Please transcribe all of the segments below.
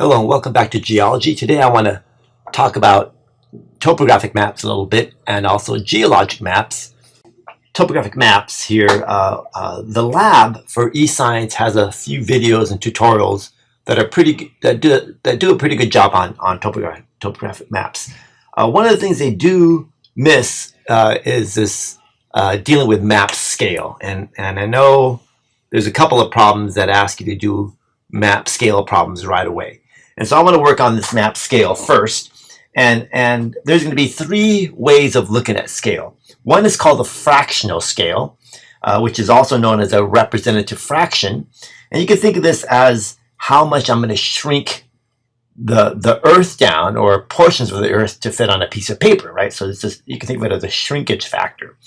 Hello and welcome back to Geology. Today I want to talk about topographic maps a little bit and also geologic maps. Topographic maps here, the lab for eScience has a few videos and tutorials that are that do a pretty good job on topographic maps. One of the things they do miss is this dealing with map scale, and I know there's a couple of problems that ask you to do map scale problems right away. And so I want to work on this map scale first. And there's going to be three ways of looking at scale. One is called the fractional scale, which is also known as a representative fraction. And you can think of this as how much I'm going to shrink the Earth down, or portions of the Earth, to fit on a piece of paper, right? So it's just, you can think of it as a shrinkage factor.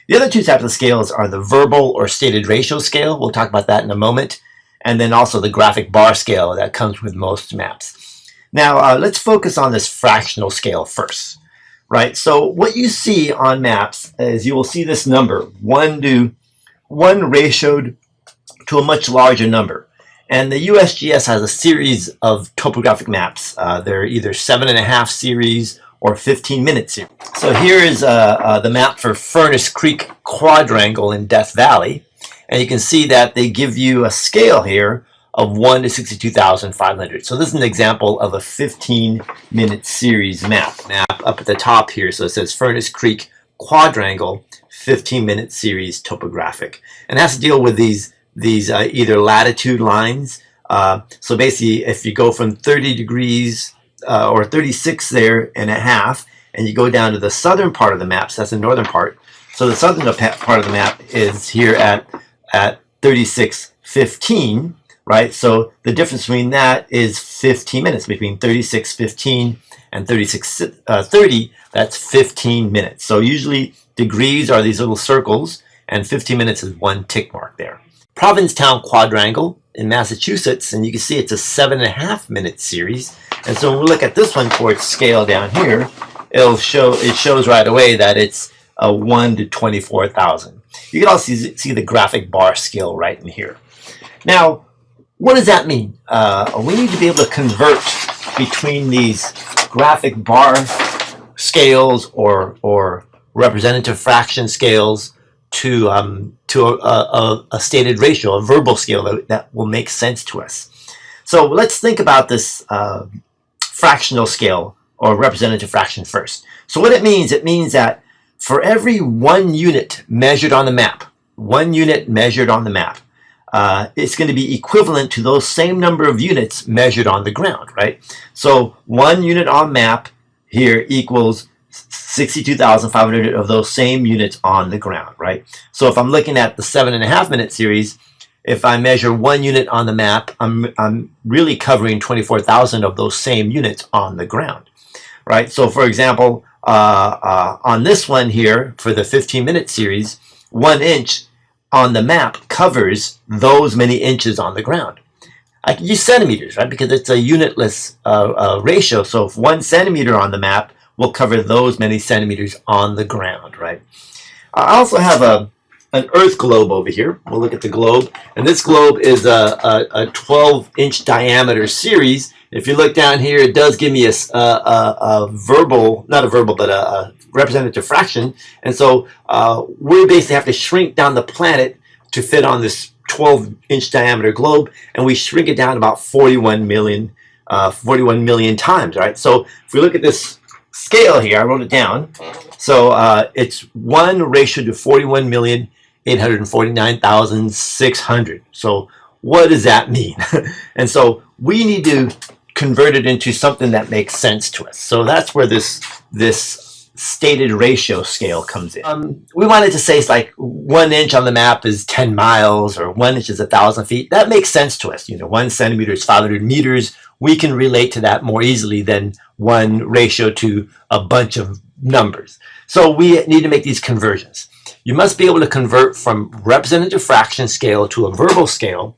The other two types of scales are the verbal or stated ratio scale. We'll talk about that in a moment. And then also the graphic bar scale that comes with most maps. Now, let's focus on this fractional scale first, right? So what you see on maps is you will see this number, 1 ratioed to a much larger number. And the USGS has a series of topographic maps. They're either 7.5 series or 15-minute series. So here is the map for Furnace Creek Quadrangle in Death Valley. And you can see that they give you a scale here of 1 to 62,500. So this is an example of a 15-minute series map up at the top here. So it says Furnace Creek Quadrangle 15-minute series topographic. And it has to deal with these either latitude lines. So basically, if you go from 30 degrees or 36 there and a half, and you go down to the southern part of the map, so that's the northern part. So the southern part of the map is here at 36:15, right? So the difference between that is 15 minutes. Between 36:15 and 36:30, that's 15 minutes. So usually degrees are these little circles, and 15 minutes is one tick mark there. Provincetown Quadrangle in Massachusetts, and you can see it's a 7.5-minute series. And so when we look at this one for its scale down here, it shows right away that it's 1 to 24,000. You can also see the graphic bar scale right in here. Now, what does that mean? We need to be able to convert between these graphic bar scales or representative fraction scales to a stated ratio, a verbal scale that will make sense to us. So let's think about this fractional scale or representative fraction first. So what it means that for every 1 unit measured on the map, it's going to be equivalent to those same number of units measured on the ground, right? So 1 unit on map here equals 62,500 of those same units on the ground, right? So if I'm looking at the 7.5-minute series, if I measure 1 unit on the map, I'm really covering 24,000 of those same units on the ground, right? So for example, on this one here for the 15-minute series, 1 inch on the map covers those many inches on the ground. I can use centimeters, right? Because it's a unitless ratio. So if 1 centimeter on the map will cover those many centimeters on the ground, right? I also have an Earth globe over here. We'll look at the globe. And this globe is a 12-inch diameter series. If you look down here, it does give me a representative fraction. And so we basically have to shrink down the planet to fit on this 12-inch diameter globe. And we shrink it down about 41 million times, right? So if we look at this scale here, I wrote it down. So it's 1 ratio to 41,849,600. So what does that mean? And so we need to convert it into something that makes sense to us. So that's where this stated ratio scale comes in. We wanted to say it's like 1 inch on the map is 10 miles or 1 inch is 1,000 feet. That makes sense to us. 1 centimeter is 500 meters. We can relate to that more easily than 1 ratio to a bunch of numbers. So we need to make these conversions. You must be able to convert from representative fraction scale to a verbal scale,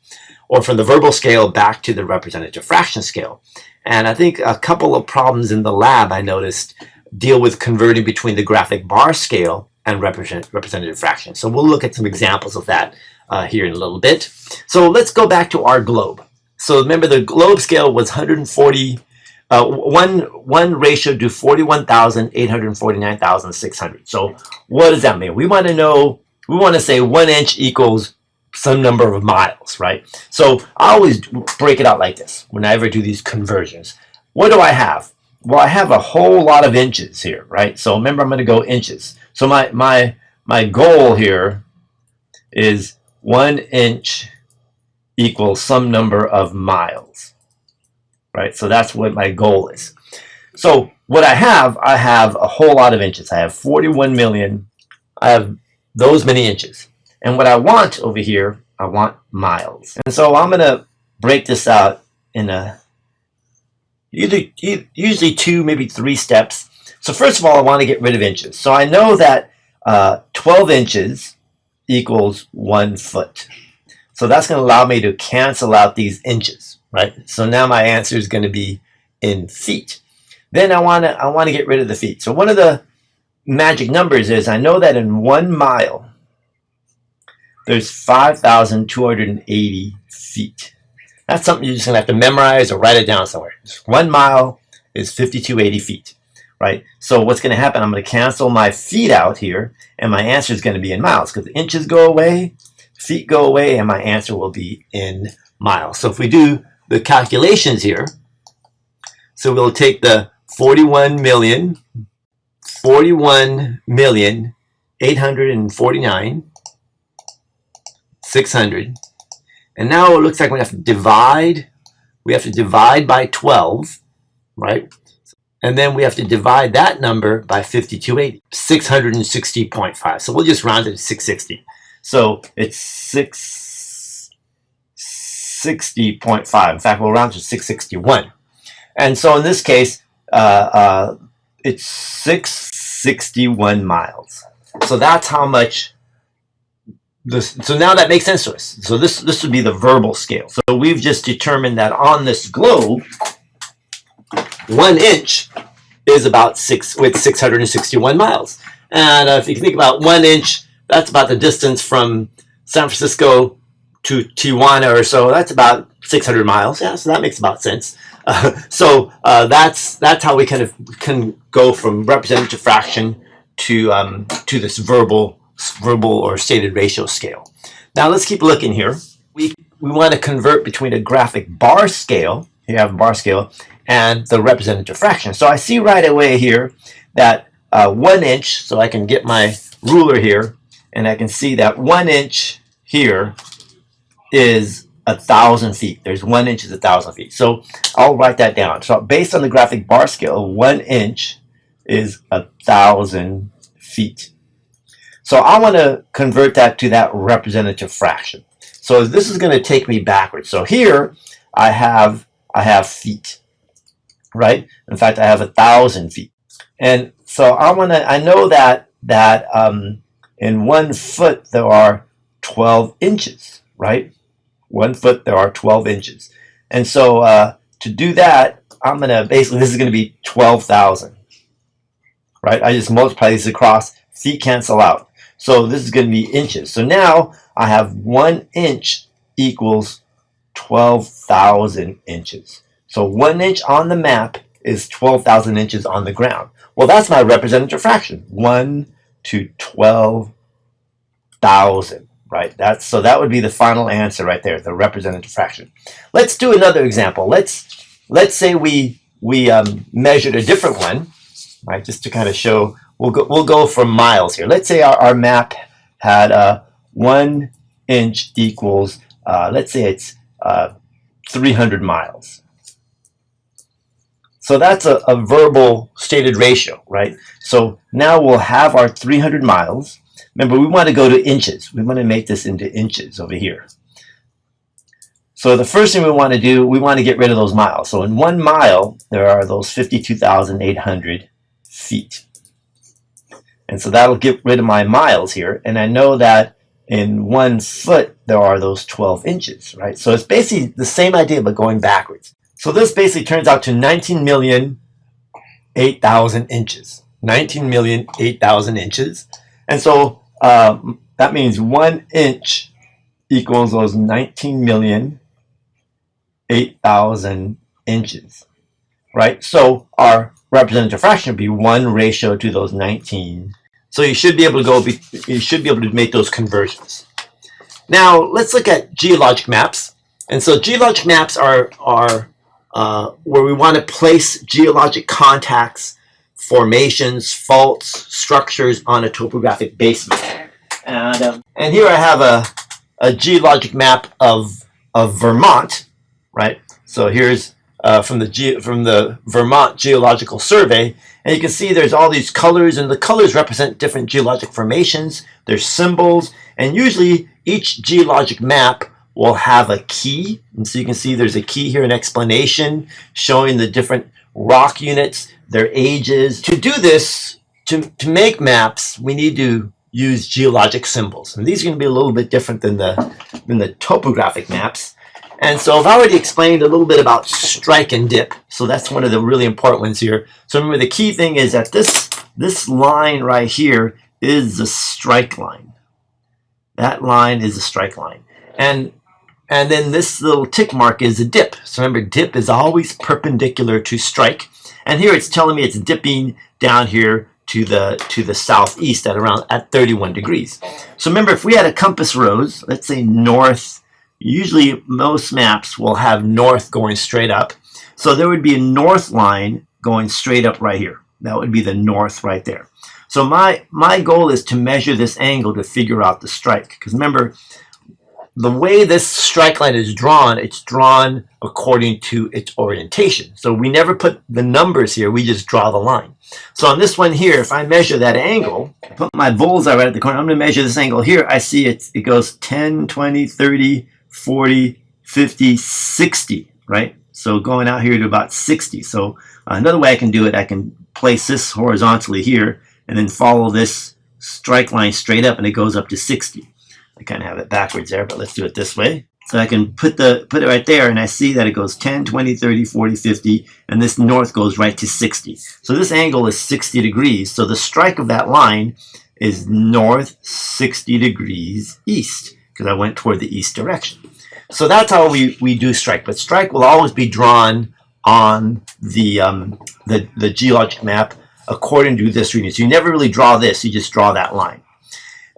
or from the verbal scale back to the representative fraction scale. And I think a couple of problems in the lab I noticed deal with converting between the graphic bar scale and representative fraction. So we'll look at some examples of that here in a little bit. So let's go back to our globe. So remember, the globe scale was 140, one ratio to 41,849,600. So what does that mean? We want to know, we want to say 1 inch equals some number of miles, right? So I always break it out like this when I ever do these conversions. What do I have? Well, I have a whole lot of inches here, right? So remember, I'm going to go inches. So my goal here is 1 inch equals some number of miles, right? So that's what my goal is. So what I have a whole lot of inches. I have 41 million. I have those many inches. And what I want over here, I want miles. And so I'm going to break this out in a usually 2, maybe 3 steps. So first of all, I want to get rid of inches. So I know that 12 inches equals 1 foot. So that's going to allow me to cancel out these inches, right? So now my answer is going to be in feet. Then I want to get rid of the feet. So one of the magic numbers is, I know that in 1 mile, there's 5,280 feet. That's something you're just going to have to memorize or write it down somewhere. 1 mile is 5,280 feet, right? So what's going to happen, I'm going to cancel my feet out here, and my answer is going to be in miles, because the inches go away, feet go away, and my answer will be in miles. So if we do the calculations here, so we'll take the 41,849,600, and now it looks like we have to divide. We have to divide by 12, right? And then we have to divide that number by 5,280, 660.5. So we'll just round it to 660. So it's 660.5. In fact, we'll round to 661. And so in this case, it's 661 miles. So that's how much this. So now that makes sense to us. So this would be the verbal scale. So we've just determined that on this globe, 1 inch is about 661 miles. And if you think about 1 inch, that's about the distance from San Francisco to Tijuana or so. That's about 600 miles. Yeah, so that makes about sense. So that's how we kind of can go from representative fraction to this verbal or stated ratio scale. Now let's keep looking here. We want to convert between a graphic bar scale. Here I have a bar scale and the representative fraction. So I see right away here that 1 inch. So I can get my ruler here, and I can see that 1 inch here is 1,000 feet. There's 1 inch is 1,000 feet. So I'll write that down. So based on the graphic bar scale, 1 inch is 1,000 feet. So I want to convert that to that representative fraction. So this is going to take me backwards. So here I have feet, right? In fact, I have 1,000 feet. And so I know that in 1 foot there are 12 inches, right? 1 foot there are 12 inches. And so to do that, I'm going to basically, this is going to be 12,000, right? I just multiply these across, feet cancel out. So this is going to be inches. So now I have 1 inch equals 12,000 inches. So 1 inch on the map is 12,000 inches on the ground. Well, that's my representative fraction, 1 to 12,000, right? So that would be the final answer right there, the representative fraction. Let's do another example. Let's say we measured a different one, right? Just to kind of show, we'll go from miles here. Let's say our map had 1 inch equals, let's say it's 300 miles. So that's a verbal stated ratio, right? So now we'll have our 300 miles. Remember, we want to go to inches. We want to make this into inches over here. So the first thing we want to do, we want to get rid of those miles. So in 1 mile, there are those 52,800 feet. And so that'll get rid of my miles here. And I know that in 1 foot, there are those 12 inches, right? So it's basically the same idea, but going backwards. So this basically turns out to 19,008,000 inches. 19,008,000 inches. And so that means 1 inch equals those 19,008,000 8,000 inches, right? So our representative fraction would be 1 ratio to those 19. So you should be able to make those conversions. Now let's look at geologic maps. And so geologic maps are where we want to place geologic contacts, formations, faults, structures on a topographic basement. And here I have a geologic map of Vermont, right? So here's from the Vermont Geological Survey, and you can see there's all these colors, and the colors represent different geologic formations. There's symbols, and usually each geologic map will have a key. And so you can see there's a key here, an explanation showing the different rock units, their ages. To do this, to make maps, we need to use geologic symbols. And these are going to be a little bit different than the topographic maps. And so I've already explained a little bit about strike and dip. So that's one of the really important ones here. So remember, the key thing is that this line right here is the strike line. That line is a strike line. And then this little tick mark is a dip. So remember, dip is always perpendicular to strike. And here it's telling me it's dipping down here to the southeast at 31 degrees. So remember, if we had a compass rose, let's say north, usually most maps will have north going straight up. So there would be a north line going straight up right here. That would be the north right there. So my goal is to measure this angle to figure out the strike. Because remember, the way this strike line is drawn, it's drawn according to its orientation. So we never put the numbers here, we just draw the line. So on this one here, if I measure that angle, put my bullseye right at the corner, I'm going to measure this angle here. I see it goes 10, 20, 30, 40, 50, 60, right? So going out here to about 60. So another way I can do it, I can place this horizontally here and then follow this strike line straight up, and it goes up to 60. I kind of have it backwards there, but let's do it this way. So I can put it right there, and I see that it goes 10, 20, 30, 40, 50, and this north goes right to 60. So this angle is 60 degrees. So the strike of that line is north 60 degrees east, because I went toward the east direction. So that's how we do strike. But strike will always be drawn on the geologic map according to this reading. So you never really draw this, you just draw that line.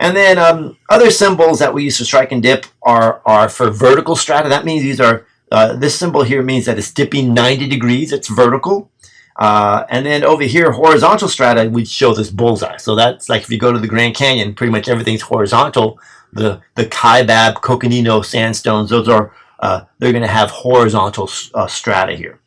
And then other symbols that we use for strike and dip are for vertical strata. That means these are, this symbol here means that it's dipping 90 degrees, it's vertical. And then over here, horizontal strata, we show this bullseye. So that's like if you go to the Grand Canyon, pretty much everything's horizontal. The Kaibab, Coconino sandstones, those are, they're going to have horizontal strata here.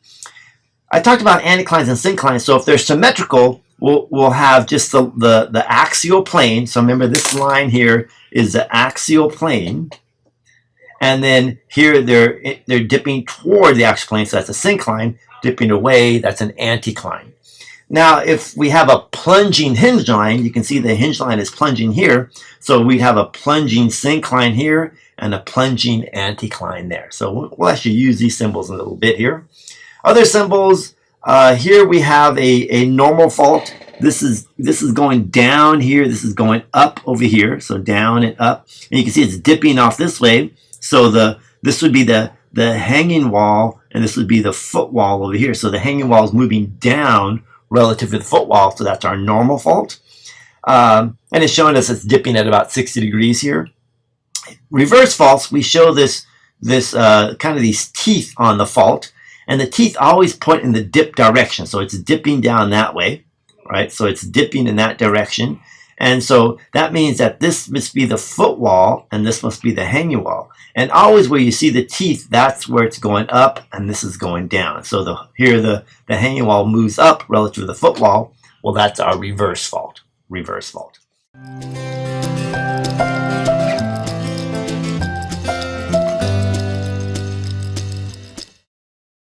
I talked about anticlines and synclines. So if they're symmetrical, we'll have just the axial plane. So remember, this line here is the axial plane. And then here they're dipping toward the axial plane, so that's a syncline. Dipping away, that's an anticline. Now, if we have a plunging hinge line, you can see the hinge line is plunging here. So we have a plunging syncline here and a plunging anticline there. So we'll actually use these symbols in a little bit here. Other symbols, here we have a normal fault. This is going down here. This is going up over here. So down and up. And you can see it's dipping off this way. So this would be the hanging wall, and this would be the foot wall over here. So the hanging wall is moving down relative to the foot wall. So that's our normal fault. And it's showing us it's dipping at about 60 degrees here. Reverse faults, we show this kind of these teeth on the fault. And the teeth always point in the dip direction. So it's dipping down that way, right? So it's dipping in that direction. And so that means that this must be the foot wall and this must be the hanging wall. And always where you see the teeth, that's where it's going up and this is going down. So here the hanging wall moves up relative to the foot wall. Well, that's our reverse fault. Reverse fault.